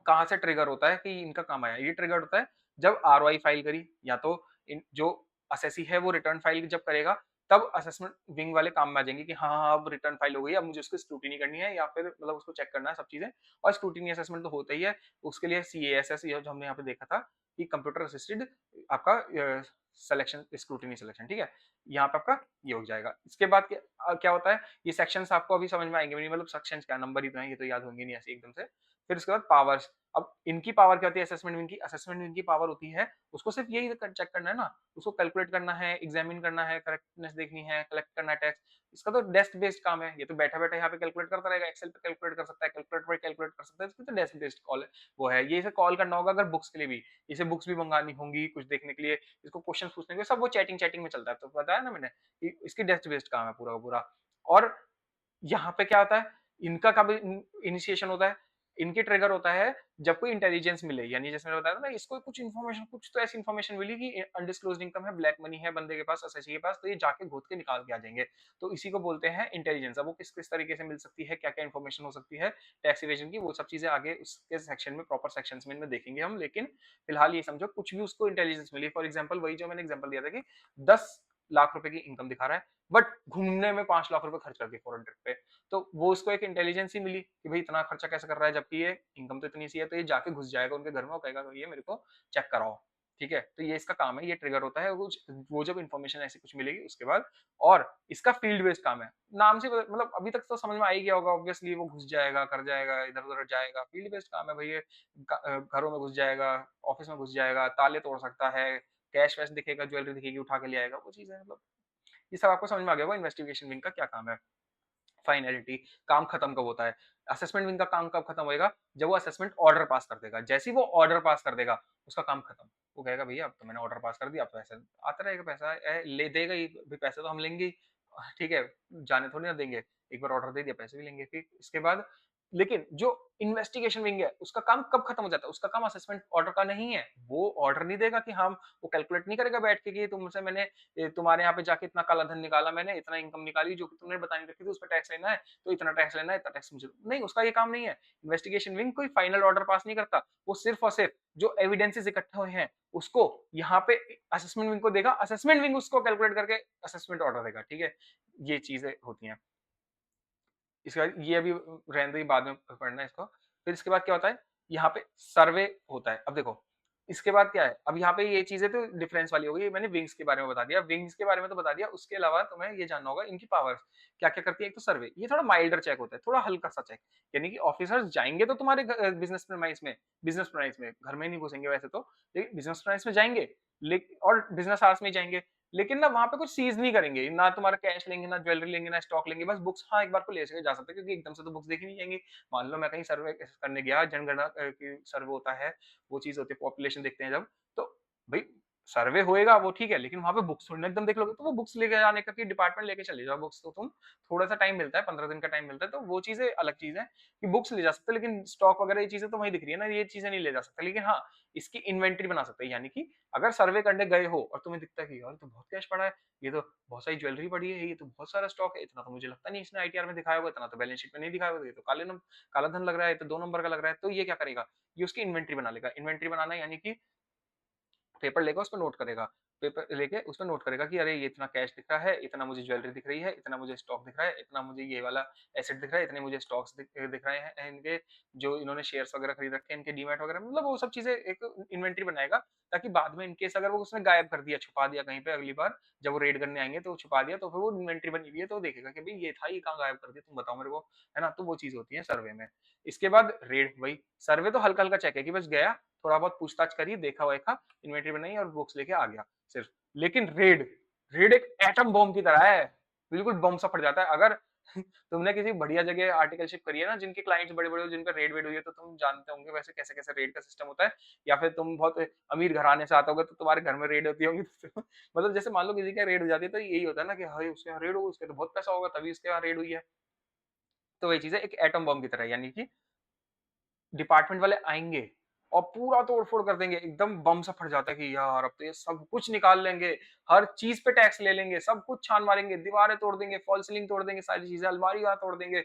कहाँ से ट्रिगर होता है कि इनका काम आया? ये ट्रिगर होता है जब आरओआई फाइल करी या तो इन जो असेसी है वो रिटर्न फाइल जब करेगा तब असेसमेंट विंग वाले काम में आ जाएंगे कि हाँ, हाँ, अब रिटर्न फाइल हो गई है, अब मुझे उसकी स्क्रूटिनी करनी है या फिर मतलब उसको चेक करना है सब चीज़ें और स्क्रूटिनी असेसमेंट तो होता ही है। उसके लिए सीएएसएस ये जो हमने यहाँ पे देखा था कि कंप्यूटर असिस्टेड आपका सिलेक्शन स्क्रूटिनी सिलेक्शन, ठीक है? यहाँ पे आपका ये हो जाएगा। इसके बाद क्या होता है? ये सेक्शंस आपको अभी समझ में आएँगे भी नहीं, मतलब सेक्शंस क्या नंबर ही तो हैं, ये तो याद होंगे नहीं ऐसे एकदम से। फिर उसके बाद पावर्स। अब इनकी पावर क्या होती है असेसमेंट विंग की? असेसमेंट विंग की पावर होती है, उसको सिर्फ यही चेक करना है ना, उसको कैलकुलेट करना है, एग्जामिन करना है, करेक्टनेस देखनी है, कलेक्ट करना है टैक्स। इसका तो डेस्क बेस्ड काम है, ये तो बैठा-बैठा यहाँ पे कैलकुलेट करता रहेगा, एक्सेल पे कैलकुलेट कर सकता है, कैलकुलेटर पे कैलकुलेट कर सकता है, इसकी तो डेस्क बेस्ड कॉल है वो है। ये इसे कॉल करना होगा अगर बुक्स के लिए भी, इसे बुक्स भी मंगानी होंगी कुछ देखने के लिए, इसको क्वेश्चंस पूछने के लिए, सब वो चैटिंग में चलता है। तो बताया ना मैंने कि इसकी डेस्क बेस्ड काम है पूरा का पूरा। और यहाँ पे क्या होता है, इनका कब इनिशिएशन होता है, इनके ट्रिगर होता है जब कोई इंटेलिजेंस मिले, यानी जैसे मैंने बताया था ना, इसको कुछ इन्फॉर्मेशन, कुछ तो ऐसी इन्फॉर्मेशन मिली कि अनडिस्क्लोज्ड इनकम है, ब्लैक मनी है बंदे के पास, एसएचजी के पास, तो ये जाके घोट के निकाल के आ जाएंगे। तो इसी को बोलते हैं इंटेलिजेंस। अब वो किस किस तरीके से मिल सकती है, क्या क्या इन्फॉर्मेशन हो सकती है टैक्स इवेजन की, वो सब चीजें आगे उसके सेक्शन में, प्रॉपर सेक्शन में इनमें देखेंगे हम। लेकिन फिलहाल ये समझो कुछ भी उसको इंटेलिजेंस मिली, फॉर एग्जाम्पल वही जो मैंने एग्जाम्पल दिया था कि 10 लाख रुपए की इनकम दिखा रहा है, बट घूमने में 5 लाख रुपए खर्च करके फॉरेन ट्रिप पे, तो वो उसको एक इंटेलिजेंस ही मिली कि भाई इतना खर्चा कैसे कर रहा है, जबकि ये इनकम तो इतनी सी है। तो ये जाके घुस जाएगा उनके घर में, वो कहेगा ये मेरे को चेक कराओ, ठीक है। तो ये इसका काम है, ये ट्रिगर होता है वो जब इन्फॉर्मेशन ऐसी कुछ मिलेगी उसके बाद। और इसका फील्ड बेस्ड काम है, नाम से मतलब अभी तक तो समझ में आ ही गया होगा ऑब्वियसली, वो घुस जाएगा, कर जाएगा, इधर उधर जाएगा, फील्ड बेस्ड काम है भाई ये। घरों में घुस जाएगा, ऑफिस में घुस जाएगा, ताले तोड़ सकता है, कैश वैश दिखेगा, ज्वेलरी दिखेगी, उठा के ले आएगा, वो चीज है। मतलब ये सब आपको समझ में आ गया होगा इन्वेस्टिगेशन विंग का क्या काम है। फाइनलिटी, काम खत्म कब होता है? असेसमेंट विंग का काम कब खत्म होएगा? जब वो असेसमेंट ऑर्डर पास कर देगा। जैसे ही वो ऑर्डर पास कर देगा, उसका काम खत्म। वो कहेगा भैया अब तो मैंने ऑर्डर पास कर दिया, अब तो ऐसा आता रहेगा पैसा, ले देगा ही, भाई पैसे तो हम लेंगे ही, ठीक है, जाने थोड़ी ना देंगे। एक बार ऑर्डर दे दिया, पैसे भी लेंगे। फिर इसके बाद लेकिन जो इन्वेस्टिगेशन विंग है, उसका काम कब खत्म हो जाता है? उसका काम असेसमेंट ऑर्डर का नहीं है। वो ऑर्डर नहीं देगा कि हम, वो कैलकुलेट नहीं करेगा बैठ के कि तुमसे मैंने, तुम्हारे यहाँ पे जाके इतना काला धन निकाला, मैंने इतना इनकम निकाली जो कि तुमने बतानी रखी थी, उस पर टैक्स लेना है, तो इतना टैक्स लेना है, इतना टैक्स मुझे नहीं, उसका ये काम नहीं है। इन्वेस्टिगेशन विंग कोई फाइनल ऑर्डर पास नहीं करता। वो सिर्फ और सिर्फ जो एविडेंसेस इकट्ठे हुए हैं उसको यहाँ पे असेसमेंट विंग को देगा, असेसमेंट विंग उसको कैलकुलेट करके असेसमेंट ऑर्डर देगा, ठीक है। ये चीजें होती हैं। इसके बाद ये अभी रहने दो, ये बाद में पढ़ना है इसको। फिर इसके बाद क्या होता है, यहाँ पे सर्वे होता है। अब देखो इसके बाद क्या है, अब यहाँ पे ये चीजें तो डिफरेंस वाली हो गई, मैंने विंग्स के बारे में बता दिया, विंग्स के बारे में तो बता दिया, उसके अलावा तुम्हें ये जानना होगा इनकी पावर्स क्या क्या करती है। एक तो सर्वे, ये थोड़ा माइल्डर चेक होता है, थोड़ा हल्का सा चेक, यानी कि ऑफिसर्स जाएंगे तो तुम्हारे बिजनेस प्रेमाइस में, घर में नहीं घुसेंगे वैसे तो, लेकिन बिजनेस प्रेमाइस में जाएंगे, लेकिन और बिजनेस आवर्स में जाएंगे, लेकिन ना वहां पे कुछ सीज नहीं करेंगे, ना तुम्हारा कैश लेंगे, ना ज्वेलरी लेंगे, ना स्टॉक लेंगे, बस बुक्स हाँ एक बार को ले जा सकते हैं, क्योंकि एकदम से तो बुक्स देखी नहीं जाएंगी। मान लो मैं कहीं सर्वे करने गया, जनगणना की सर्वे होता है, वो चीज होती है, पॉपुलेशन देखते हैं जब, तो भाई सर्वे होएगा वो ठीक है, लेकिन वहां पे बुक्स थोड़ी ना एकदम देख लोगे, तो वो बुक्स लेके जाने का कि डिपार्टमेंट लेके चले जाओ बुक्स, तो तुम थोड़ा सा टाइम मिलता है, 15 दिन का टाइम मिलता है, तो वो चीजें अलग चीज है कि बुक्स ले जा सकते हैं, लेकिन स्टॉक वगैरह ये चीजें तो वहीं दिख रही है ना, ये चीजें नहीं ले जा सकते, लेकिन हाँ इसकी इन्वेंटरी बना सकते हैं। यानी कि अगर सर्वे करने गए हो और तुम्हें दिखता है कि यार तो बहुत कैश पड़ा है, ये तो बहुत सारी ज्वेलरी पड़ी है, ये तो बहुत सारा स्टॉक है, इतना तो मुझे लगता नहीं इसने आईटीआर में दिखाया होगा, इतना तो बैलेंस शीट में नहीं दिखाया होगा, ये तो काला धन लग रहा है, ये तो 2 नंबर का लग रहा है। तो ये क्या करेगा, ये उसकी इन्वेंटरी बना लेगा। इन्वेंटरी बनाना यानी कि पेपर लेगा, उसपे नोट करेगा, पेपर लेके उसपे नोट करेगा कि अरे ये इतना कैश दिख रहा है, इतना मुझे ज्वेलरी दिख रही है, इतना मुझे स्टॉक दिख रहा है, इतना मुझे ये वाला एसेट दिख रहा है, इतने मुझे स्टॉक्स दिख रहे हैं इनके, जो इन्होंने शेयर्स वगैरह खरीद रखे हैं इनके डीमैट वगैरह, मतलब वो सब चीजें एक इन्वेंटरी बनाएगा, ताकि बाद में इनकेस अगर वो उसने गायब कर दिया, छुपा दिया कहीं पे, अगली बार जब वो रेड करने आएंगे तो छुपा दिया, तो फिर वो इन्वेंटरी बनी हुई है, तो वो देखेगा कि भाई ये था, ये कहाँ गायब कर दिया, तुम बताओ मेरे को, है ना। तो वो चीज होती है सर्वे में। इसके बाद रेड, वही सर्वे तो हल्का हल्का चेक है कि बस गया, थोड़ा बहुत पूछताछ करी, देखा वेखा, इन्वेंटरी बनाई और बुक्स लेके आ गया सिर्फ। लेकिन रेड, रेड एक एटम बॉम्ब की तरह है, बिल्कुल बम सा फट जाता है। अगर तुमने किसी बढ़िया जगह आर्टिकलशिप करी है ना, जिनके क्लाइंट्स बड़े बड़े हो, जिन पर रेड वेड हुई है, तो तुम जानते होंगे वैसे कैसे कैसे रेड का सिस्टम होता है। या फिर तुम बहुत अमीर घराने से आते होगे, तो तुम्हारे घर में रेड होती होगी, तो मतलब जैसे मान लो किसी का रेड हो जाती है, तो यही होता है ना कि हाय उसके यहाँ रेड हो, उसके तो बहुत पैसा होगा तभी उसके यहाँ रेड हुई है। तो वही चीज है, एक एटम बम की तरह, यानी कि डिपार्टमेंट वाले आएँगे और पूरा तोड़-फोड़ कर देंगे, एकदम बम सा फट जाता है कि यार अब तो ये सब कुछ निकाल लेंगे, हर चीज़ पे टैक्स ले लेंगे, सब कुछ छान मारेंगे, दीवारें तोड़ देंगे, फॉल्स सीलिंग तोड़ देंगे, सारी चीज़ें, अलमारियाँ तोड़ देंगे,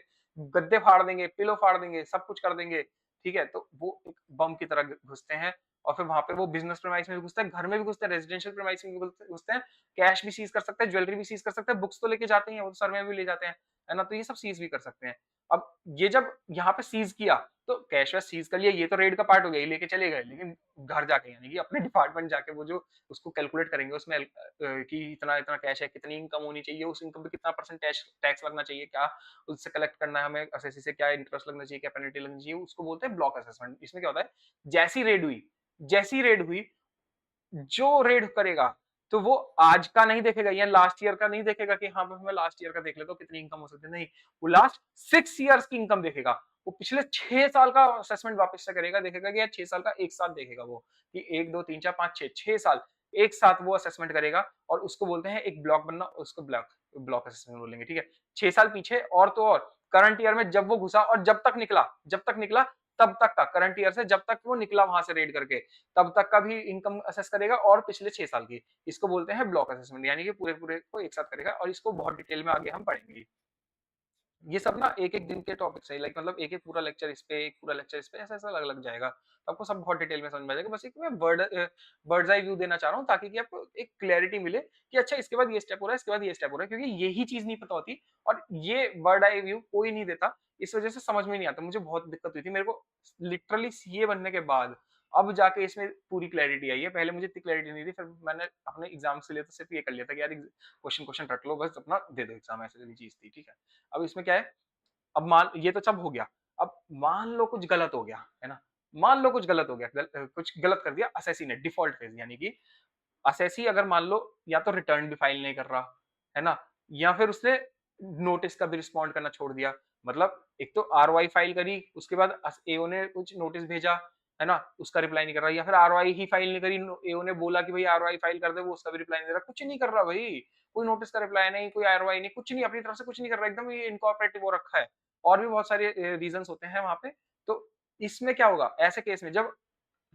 गद्दे फाड़ देंगे, पिलो फाड़ देंगे, सब कुछ कर देंगे, ठीक है? तो वो एक बम की तरह घुसते हैं और फिर वहाँ पे वो बिज़नेस प्रीमाइस में भी घुसते हैं, घर में भी घुसते हैं, रेज़िडेंशियल प्रीमाइस में भी घुसते हैं, कैश भी सीज़ कर सकते हैं, ज्वेलरी भी सीज़ कर सकते हैं, बुक्स तो लेके जाते ही हैं, वो तो सर में भी ले जाते हैं, है ना? तो ये सब सीज़ भी कर सकते हैं। अब ये जब यहाँ पे सीज़ किया, तो कैश वैश सीज़ कर लिया, ये तो रेड का पार्ट हो गया, ये लेके चले गए, लेकिन घर जाके यानी कि अपने डिपार्टमेंट जाके वो जो उसको कैलकुलेट करेंगे उसमें कि इतना-इतना कैश है, कितनी इनकम होनी चाहिए, उस इनकम पे कितना परसेंट टैक्स लगना चाहिए, क्या उससे कलेक्ट करना है हमें, एसएससी से क्या इंटरेस्ट लगना चाहिए, क्या पेनल्टी लगनी चाहिए, उसको बोलते हैं ब्लॉक असेसमेंट। इसमें क्या होता है, जैसी रेड हुई, जो रेड करेगा, तो वो आज का नहीं देखेगा या लास्ट ईयर का नहीं देखेगा कि हाँ भाई मैं लास्ट ईयर का देख लेता हूँ कितनी इनकम हो सकती है, नहीं, वो लास्ट 6 ईयर्स की इनकम देखेगा। वो पिछले 6 साल का असेसमेंट वापस से करेगा, देखेगा कि यार 6 साल का एक साथ देखेगा वो, कि 1 2 3 4 5 6 साल एक साथ वो असेसमेंट करेगा और उसको बोलते हैं एक ब्लॉक बनना, उसको ब्लॉक ब्लॉक असेसमेंट बोलेंगे, ठीक है। 6 साल पीछे और तो और करंट ईयर में जब वो घुसा और जब तक निकला तब तक का, करंट ईयर से जब तक वो निकला वहां से रेड करके तब तक का भी इनकम असेस करेगा और पिछले 6 साल की। इसको बोलते हैं ब्लॉक असेसमेंट, यानी कि पूरे पूरे को एक साथ करेगा और इसको बहुत डिटेल में आगे हम पढ़ेंगे। ये सब ना एक-एक दिन के टॉपिक्स है, लाइक मतलब एक-एक पूरा लेक्चर इस पे, एक पूरा लेक्चर इस पे, ऐसा-ऐसा अलग-अलग जाएगा। तो आपको सब बहुत डिटेल में समझ में आ जाएगा। बस एक मैं बर्ड्स आई व्यू देना चाह रहा हूँ ताकि कि आपको एक क्लैरिटी मिले कि अच्छा इसके बाद ये स्टेप हो रहा है, इसके बाद ये स्टेप हो रहा है, क्योंकि यही चीज़ नहीं पता होती और ये बर्ड आई व्यू कोई नहीं देता। इस वजह से समझ में नहीं आता। मुझे बहुत दिक्कत हुई थी। मेरे को लिटरली सीए बनने के बाद अब जाके इसमें पूरी क्लैरिटी आई है। पहले मुझे इतनी क्लैरिटी नहीं थी। फिर मैंने अपने एग्ज़ाम्स के लिए तो सिर्फ ये कर लिया था कि यार क्वेश्चन क्वेश्चन रट लो, बस अपना दे दो एग्ज़ाम, ऐसी वाली चीज़ थी, ठीक है। अब इसमें क्या है, अब मान ये तो सब हो गया। अब मान लो कुछ गलत हो गया, है ना? मान लो कुछ गलत हो गया, कुछ गलत कर दिया असेसी ने डिफ़ॉल्ट फेज़, यानी कि असेसी अगर मान लो या तो रिटर्न भी फाइल नहीं कर रहा, है ना? या फिर उसने नोटिस का भी रिस्पॉन्ड करना छोड़ दिया। मतलब एक तो आरओआई फाइल करी, उसके बाद एओ ने कुछ नोटिस भेजा, है ना? उसका रिप्लाई नहीं कर रहा, या फिर आरओआई ही फाइल नहीं करी, एओ ने बोला कि भाई आरओआई फाइल कर दे, वो उसका भी रिप्लाई नहीं दे रहा, कुछ नहीं कर रहा भाई। कोई नोटिस का रिप्लाई नहीं, कोई आरओआई नहीं, कुछ नहीं, अपनी तरफ से कुछ नहीं कर रहा, एकदम ये इनकोऑपरेटिव हो रखा है। और भी बहुत सारे रीजंस होते हैं वहां पे। तो इसमें क्या होगा ऐसे केस में, जब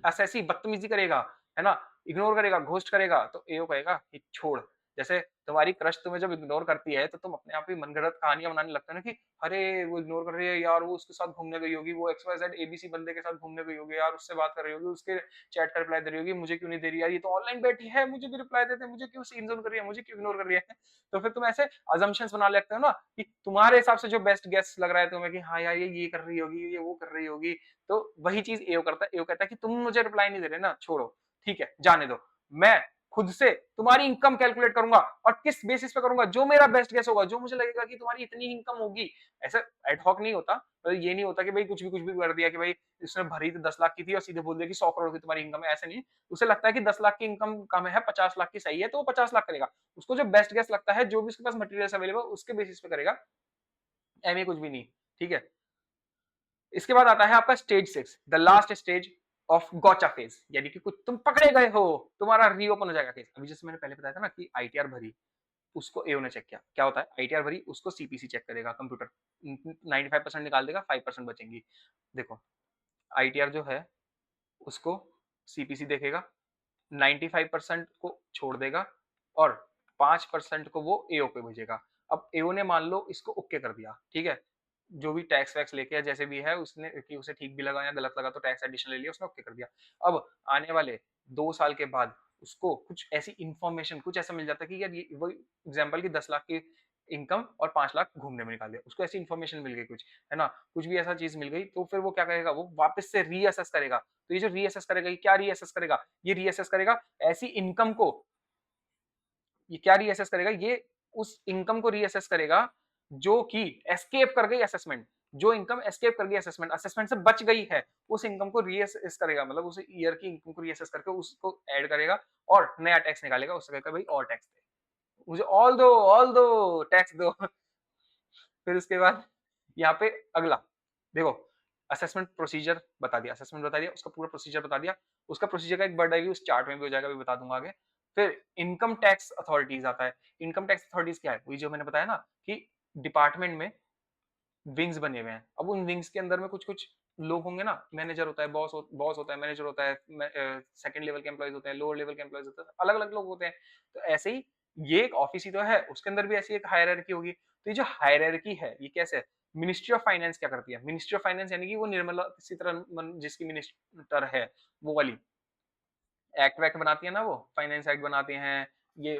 ऐसी बदतमीजी करेगा, है ना, इग्नोर करेगा, घोस्ट करेगा, तो एओ कहेगा कि छोड़। जैसे तुम्हारी क्रश तुम्हें जब इग्नोर करती है तो तुम अपने आप ही मनगढ़ंत कहानियां बनाने लगते हो ना कि अरे वो इग्नोर कर रही है यार, वो उसके साथ घूमने गई होगी, वो एक्स वाई जेड एबीसी बंदे के साथ घूमने गई होगी यार, उससे बात कर रही होगी, उसके चैट का रिप्लाई दे रही होगी, मुझे क्यों नहीं दे रही यार, ये तो ऑनलाइन बैठी है, मुझे भी रिप्लाई देते, मुझे क्यों सीन जोन कर रही है, मुझे क्यों इग्नोर कर रही है। तो फिर तुम ऐसे अजम्पशंस बना लेते हो ना कि तुम्हारे हिसाब से जो बेस्ट गेस लग रहा है तुम्हें कि हाँ यार ये कर रही होगी, ये वो कर रही होगी। तो वही चीज एओ करता है। एओ कहता है कि तुम मुझे रिप्लाई नहीं दे रहे ना, छोड़ो, ठीक है, जाने दो। मैं खुद से तुम्हारी इनकम कैलकुलेट करूंगा और किस बेसिस पे करूंगा, जो मेरा बेस्ट गेस होगा, जो मुझे लगेगा कि तुम्हारी इतनी इनकम होगी। ऐसा एडहॉक नहीं होता, तो ये नहीं होता कि भाई कुछ भी कर दिया कि भाई इसने भरी तो 10 लाख की थी और सीधे बोल दिया कि 100 करोड़ की तुम्हारी इनकम है, ऐसा नहीं। उसे लगता है कि 10 लाख की इनकम कम है, 50 लाख की सही है, तो वो 50 लाख करेगा। उसको जो बेस्ट गेस लगता है, जो भी उसके पास मटेरियल अवेलेबल उसके बेसिस पे करेगा। एम कुछ भी नहीं, ठीक है। इसके बाद आता है आपका stage 6, the last stage of gotcha phase, यानी कि कुछ तुम पकड़े गए हो, तुम्हारा रीओपन हो जाएगा केस। अभी जैसे मैंने पहले बताया था ना कि आईटीआर भरी, उसको एओ ने चेक किया, क्या होता है, आईटीआर भरी, उसको सीपीसी चेक करेगा कंप्यूटर, 95% निकाल देगा, 5% बचेंगी। देखो, आईटीआर जो है उसको सीपीसी देखेगा, 95% को छोड़ देगा और 5% को वो एओ पे भेजेगा। अब एओ ने मान लो इसको ओके कर दिया, ठीक है, जो भी टैक्स वैक्स लेके या जैसे भी है उसने कि उसे ठीक भी लगा या गलत लगा, तो टैक्स एडिशन ले लिया, उसने ओके कर दिया। अब आने वाले 2 साल के बाद उसको कुछ ऐसी इंफॉर्मेशन, कुछ ऐसा मिल जाता है कि यार ये वही एग्जाम्पल की 10 लाख की इनकम और 5 लाख घूमने में निकाल दिया, उसको ऐसी इंफॉर्मेशन मिल गई कुछ, है ना, कुछ भी ऐसा चीज मिल गई, तो फिर वो क्या करेगा, वो वापस से रीअसेस करेगा। तो ये जो रीअसेस करेगा, ये क्या रीअसेस करेगा, ये रीअसेस करेगा ऐसी इनकम को, ये क्या रीअसेस करेगा, ये उस इनकम को रीअसेस करेगा जो कि एस्केप कर गई असेसमेंट, जो इनकम एस्केप कर गई असेसमेंट, असेसमेंट से बच गई है, उस इनकम को रीअसेस करेगा, मतलब उस ईयर की इनकम को रीअसेस करके उसको ऐड करेगा और नया टैक्स निकालेगा, उससे कहेगा भाई और टैक्स दे, मुझे ऑल दो टैक्स दो। फिर उसके बाद यहाँ पे अगला देखो, असेसमेंट प्रोसीजर बता दिया, असेसमेंट बता दिया, उसका पूरा प्रोसीजर बता दिया, उसका प्रोसीजर का एक बर्ड आई उस चार्ट में भी हो जाएगा, भी बता दूंगा आगे। फिर इनकम टैक्स अथॉरिटीज आता है। इनकम टैक्स अथॉरिटीज क्या है, वही जो मैंने बताया ना कि डिपार्टमेंट में विंग्स बने हुए हैं। अब उन विंग्स के अंदर में कुछ कुछ लोग होंगे ना, मैनेजर होता है, बॉस होता है, मैनेजर होता है, सेकंड लेवल के एम्प्लॉइज होते हैं, लोअर लेवल के एम्प्लॉइज होते हैं, अलग अलग लोग होते हैं। तो ऐसे ही ये एक ऑफिस ही तो है, उसके अंदर भी ऐसी एक हायरार्की होगी। तो ये जो हायरार्की है ये कैसे है, मिनिस्ट्री ऑफ फाइनेंस क्या करती है, मिनिस्ट्री ऑफ फाइनेंस यानी कि वो निर्मला सीतारमन जिसकी मिनिस्टर है, वो वाली एक्ट वैक्ट बनाती है ना, वो फाइनेंस एक्ट बनाते हैं, ये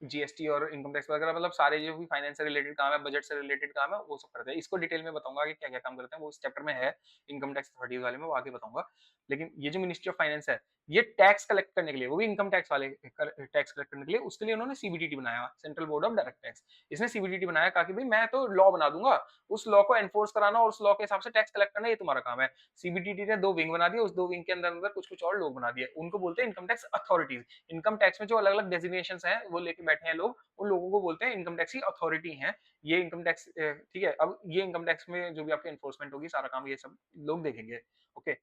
जीएसटी और इनकम टैक्स वगैरह, मतलब सारे जो भी फाइनेंस से रिलेटेड काम है, बजट से रिलेटेड काम है, वो सब करते हैं। इसको डिटेल में बताऊंगा कि क्या क्या काम करते हैं, वो इस चैप्टर में है, इनकम टैक्स अथॉरिटीज वाले में, वो आगे बताऊंगा। लेकिन ये जो मिनिस्ट्री ऑफ फाइनेंस है, ये टैक्स कलेक्ट करने के लिए, वो भी इनकम टैक्स वाले टैक्स कलेक्ट करने के लिए, उसके लिए उन्होंने सीबीडीटी बनाया, central board of direct tax. इसने सीबीडीटी बनाया कहा कि भाई मैं तो लॉ बना दूंगा, उस लॉ को एनफोर्स कराना और उस लॉ के हिसाब से टैक्स कलेक्ट करना, ये तुम्हारा काम है। सीबीडीटी ने 2 विंग बना दिए, उस 2 विंग के अंदर अंदर कुछ कुछ और लोग बना दिए, उनको बोलते हैं income tax authorities. Income tax में जो अलग अलग डेजिग्नेशंस हैं वो लेके बैठे हैं लोग, उन लोगों को बोलते हैं इनकम टैक्स की अथॉरिटी हैं। ये इनकम टैक्स ठीक है। अब ये इनकम टैक्स में जो भी आपकी एनफोर्समेंट होगी, सारा काम ये सब लोग देखेंगे। ओके,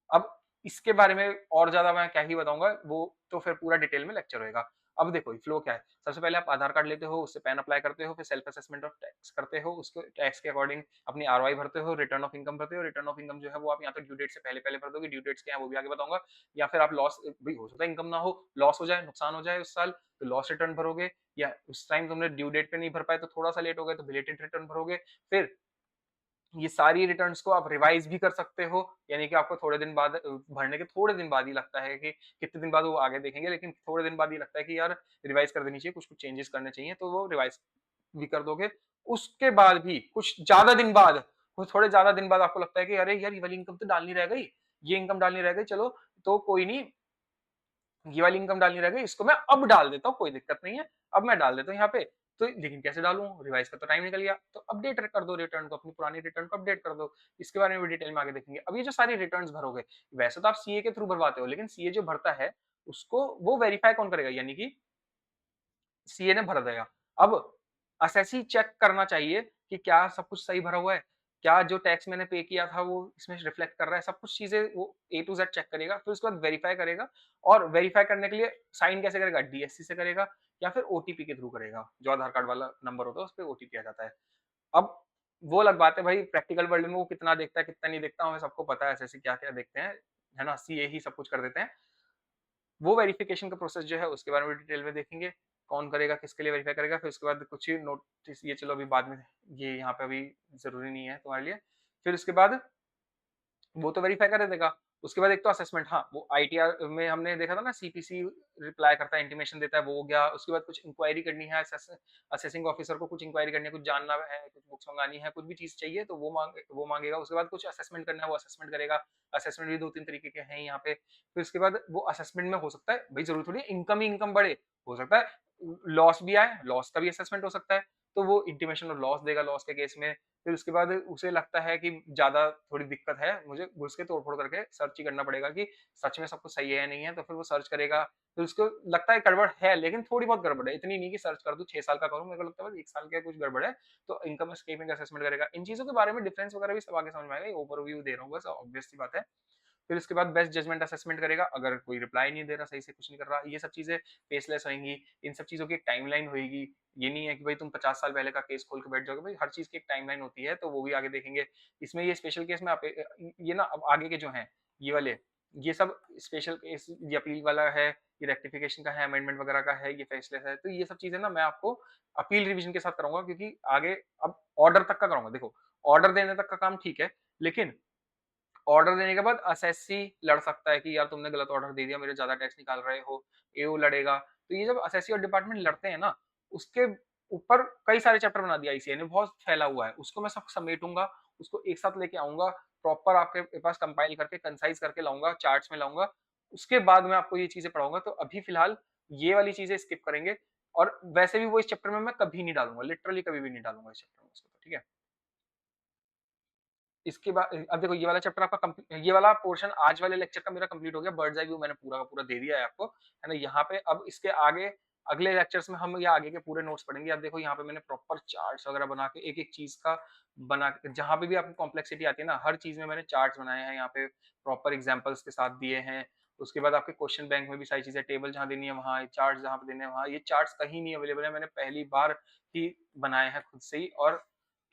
अब इसके बारे में और ज्यादा मैं क्या ही बताऊंगा, वो तो फिर पूरा डिटेल में लेक्चर होएगा। अब देखो फ्लो क्या है, सबसे पहले आप आधार कार्ड लेते हो, उससे पैन अप्लाई करते हो, फिर सेल्फ असेसमेंट ऑफ टैक्स करते हो, उसको टैक्स के अकॉर्डिंग अपनी आरओआई भरते हो, रिटर्न ऑफ इनकम भरते हो। रिटर्न ऑफ इनकम जो है वो आप यहाँ पे ड्यू डेट से पहले पहले भर दोगे, ड्यू डेट्स क्या है वो भी आगे बताऊंगा। या फिर आप लॉस भी हो सकता है, इनकम ना हो, लॉस हो जाए, नुकसान हो जाए उस साल, तो लॉस रिटर्न भरोगे। या उस टाइम तुमने ड्यू डेट पे नहीं भर पाए तो थोड़ा सा लेट हो गया तो बिलेटेड रिटर्न भरोगे। फिर ये सारी रिटर्न्स को आप रिवाइज भी कर सकते हो, यानी कि आपको थोड़े दिन बाद भरने के थोड़े दिन बाद ही लगता है कि कितने दिन बाद वो आगे देखेंगे, लेकिन थोड़े दिन बाद ही लगता है कि यार रिवाइज कर देनी चाहिए, कुछ कुछ चेंजेस करने चाहिए, तो वो रिवाइज भी कर दोगे। उसके बाद भी कुछ ज्यादा दिन बाद, कुछ थोड़े ज्यादा दिन बाद आपको लगता है कि अरे यार ये वाली इनकम तो डालनी रह गई, ये इनकम डालनी रह गई, चलो तो कोई नहीं, ये वाली इनकम डालनी रह गई, इसको मैं अब डाल देता हूँ, कोई दिक्कत नहीं है, अब मैं डाल देता हूँ यहाँ पे। तो लेकिन कैसे डालूं, रिवाइज का तो टाइम निकल गया, तो अपडेट कर दो रिटर्न को, अपनी पुरानी रिटर्न को अपडेट कर दो। इसके बारे में भी डिटेल में आगे देखेंगे। अब ये जो सारी रिटर्न्स भरोगे, वैसे तो आप सीए के थ्रू भरवाते हो, लेकिन सीए जो भरता है उसको वो वेरीफाई कौन करेगा, यानी कि सीए ने भर देगा। अब असेसी चेक करना चाहिए कि क्या सब कुछ सही भरा हुआ है, क्या जो टैक्स मैंने पे किया था वो इसमें रिफ्लेक्ट कर रहा है, सब कुछ चीजें वो ए टू जेड चेक करेगा, फिर उसके बाद वेरीफाई करेगा। और वेरीफाई करने के लिए साइन कैसे करेगा, डीएससी से करेगा या फिर ओटीपी के थ्रू करेगा, जो आधार कार्ड वाला नंबर होता है उस पर ओटीपी आ जाता है। अब वो अलग बात है भाई, प्रैक्टिकल वर्ल्ड में वो कितना देखता है कितना नहीं देखता, हमें सबको पता है एसएससी क्या क्या देखते हैं, है ना, सीए ही सब कुछ कर देते हैं। वो वेरिफिकेशन का प्रोसेस जो है उसके बारे में डिटेल में देखेंगे, कौन करेगा, किसके लिए वेरीफाई करेगा। फिर उसके बाद कुछ नोटिस, ये चलो अभी बाद में, ये यहाँ पे अभी जरूरी नहीं है तुम्हारे लिए। फिर उसके बाद वो तो वेरीफाई कर देगा। उसके बाद एक तो असेसमेंट, हाँ वो आईटीआर में हमने देखा था ना, सीपीसी रिप्लाई करता है, इंटीमेशन देता है, वो हो गया। उसके बाद कुछ इंक्वायरी करनी है, असेसिंग ऑफिसर को कुछ इंक्वायरी करनी है, कुछ जानना है, कुछ बुक्स मंगानी है, कुछ भी चीज चाहिए तो वो मांगेगा। उसके बाद कुछ असेसमेंट करना है, वो असेसमेंट करेगा। असेसमेंट भी दो तीन तरीके के हैं यहाँ पे। फिर उसके बाद वो असेसमेंट में हो सकता है भाई, जरूर थोड़ी इनकम ही इनकम बढ़े, हो सकता है लॉस भी आए, लॉस का भी असेसमेंट हो सकता है, तो वो इंटीमेशन और लॉस देगा लॉस के केस में। फिर उसके बाद उसे लगता है कि ज्यादा थोड़ी दिक्कत है, मुझे घुस के तोड़-फोड़ करके सर्च ही करना पड़ेगा कि सच में सब कुछ सही है या नहीं है, तो फिर वो सर्च करेगा। फिर उसको लगता है गड़बड़ है, लेकिन थोड़ी बहुत गड़बड़ है, इतनी नहीं कि सर्च कर दूं 6 साल का करूं, मेरे को लगता है बस 1 साल का कुछ गड़बड़ है, तो इनकम स्कीमिंग असेसमेंट करेगा। इन चीजों के बारे में डिफरेंस वगैरह भी सब आगे समझ में आएगा, ये ओवरव्यू दे रहा हूँ बस, ऑब्वियस सी बात है। फिर उसके बाद बेस्ट जजमेंट असेसमेंट करेगा, अगर कोई रिप्लाई नहीं दे रहा, सही से कुछ नहीं कर रहा, ये सब चीजें फेसलेस होंगी। इन सब चीजों की एक टाइमलाइन होगी, ये नहीं है कि भाई तुम 50 साल पहले का केस खोल के बैठ जाओगे, भाई हर चीज की एक टाइमलाइन होती है, तो वो भी आगे देखेंगे। इसमें ये स्पेशल केस में आप ये ना, अब आगे के जो हैं ये वाले, ये सब स्पेशल केस, ये अपील वाला है, ये रेक्टिफिकेशन का है, अमेंडमेंट वगैरह का है, ये फेसलेस है, तो ये सब चीजें ना मैं आपको अपील रिवीजन के साथ कराऊंगा, क्योंकि आगे अब ऑर्डर तक का कराऊंगा। देखो ऑर्डर देने तक का काम ठीक है, लेकिन ऑर्डर देने के बाद असेसी लड़ सकता है कि यार तुमने गलत ऑर्डर दे दिया, मेरे ज्यादा टैक्स निकाल रहे हो, एओ लड़ेगा। तो ये जब असेसी और डिपार्टमेंट लड़ते हैं ना, उसके ऊपर कई सारे चैप्टर बना दिया आईसीए ने, बहुत फैला हुआ है, उसको मैं सब समेटूंगा, उसको एक साथ लेके आऊंगा, प्रॉपर आपके पास कंपाइल करके कंसाइज करके लाऊंगा, चार्ट्स में लाऊंगा। उसके बाद मैं आपको ये चीजें पढ़ाऊंगा। तो अभी फिलहाल ये वाली चीजें स्किप करेंगे, और वैसे भी वो इस चैप्टर में मैं कभी नहीं डालूंगा, लिटरली कभी भी नहीं डालूंगा इस चैप्टर में उसको, तो ठीक है। इसके बाद अब देखो, ये वाला चैप्टर आपका ये वाला पोर्शन आज वाले लेक्चर का मेरा कंप्लीट हो गया, बर्ड्स आई व्यू मैंने पूरा का पूरा दे दिया है आपको, है ना। यहाँ पे अब इसके आगे अगले लेक्चर्स में हम या आगे के पूरे नोट्स पढ़ेंगे। अब देखो यहाँ पे मैंने प्रॉपर चार्ट्स वगैरह बना के एक एक चीज का बना के, जहाँ पे भी आपको कॉम्प्लेक्सिटी आती है ना, हर चीज में मैंने चार्ट्स बनाए हैं, यहाँ पे प्रॉपर एग्जाम्पल्स के साथ दिए हैं। उसके बाद आपके क्वेश्चन बैंक में भी सारी चीजें, टेबल जहाँ देनी है वहाँ, चार्ट जहाँ पे देने हैं वहाँ, ये चार्ट्स कहीं नहीं अवेलेबल है, मैंने पहली बार ही बनाए हैं खुद से ही, और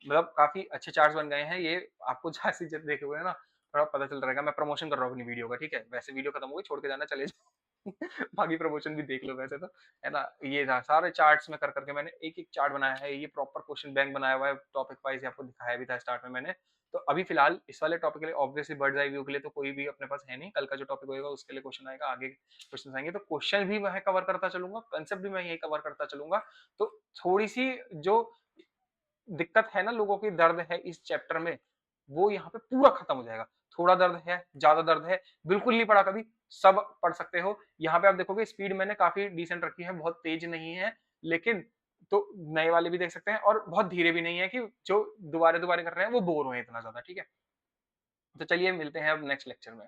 मतलब काफ़ी अच्छे चार्ट्स बन गए हैं ये। आपको जैसे जब देखे हुए है ना, थोड़ा पता चलता रहेगा। मैं प्रमोशन कर रहा हूँ अपनी वीडियो का, ठीक है? वैसे वीडियो खत्म हो गई, छोड़ के जाना, चले जाओ। बाकी प्रमोशन भी देख लो वैसे तो, है ना? ये रहा सारे चार्ट्स में कर के मैंने एक-एक चार्ट बनाया है। ये प्रॉपर क्वेश्चन बैंक बनाया हुआ है, टॉपिक वाइज़ आपको दिखाया भी था स्टार्ट में मैंने। तो अभी फिलहाल इस वाले टॉपिक के लिए ऑब्वियसली बर्ड्स आई व्यू के लिए तो कोई भी अपने पास है नहीं। कल का जो टॉपिक होएगा उसके लिए क्वेश्चन आएगा, आगे क्वेश्चन्स आएँगे। तो क्वेश्चन भी मैं कवर करता चलूँगा, कांसेप्ट भी मैं यही कवर करता चलूँगा। तो थोड़ी-सी जो दिक्कत है ना, लोगों की दर्द है इस चैप्टर में, वो यहाँ पे पूरा खत्म हो जाएगा। थोड़ा दर्द है, ज्यादा दर्द है, बिल्कुल नहीं पढ़ा कभी, सब पढ़ सकते हो। यहाँ पे आप देखोगे स्पीड मैंने काफी डिसेंट रखी है, बहुत तेज नहीं है, लेकिन तो नए वाले भी देख सकते हैं, और बहुत धीरे भी नहीं है कि जो दोबारा दोबारा कर रहे हैं वो बोर हुए इतना ज्यादा, ठीक है। तो चलिए मिलते हैं अब नेक्स्ट लेक्चर में।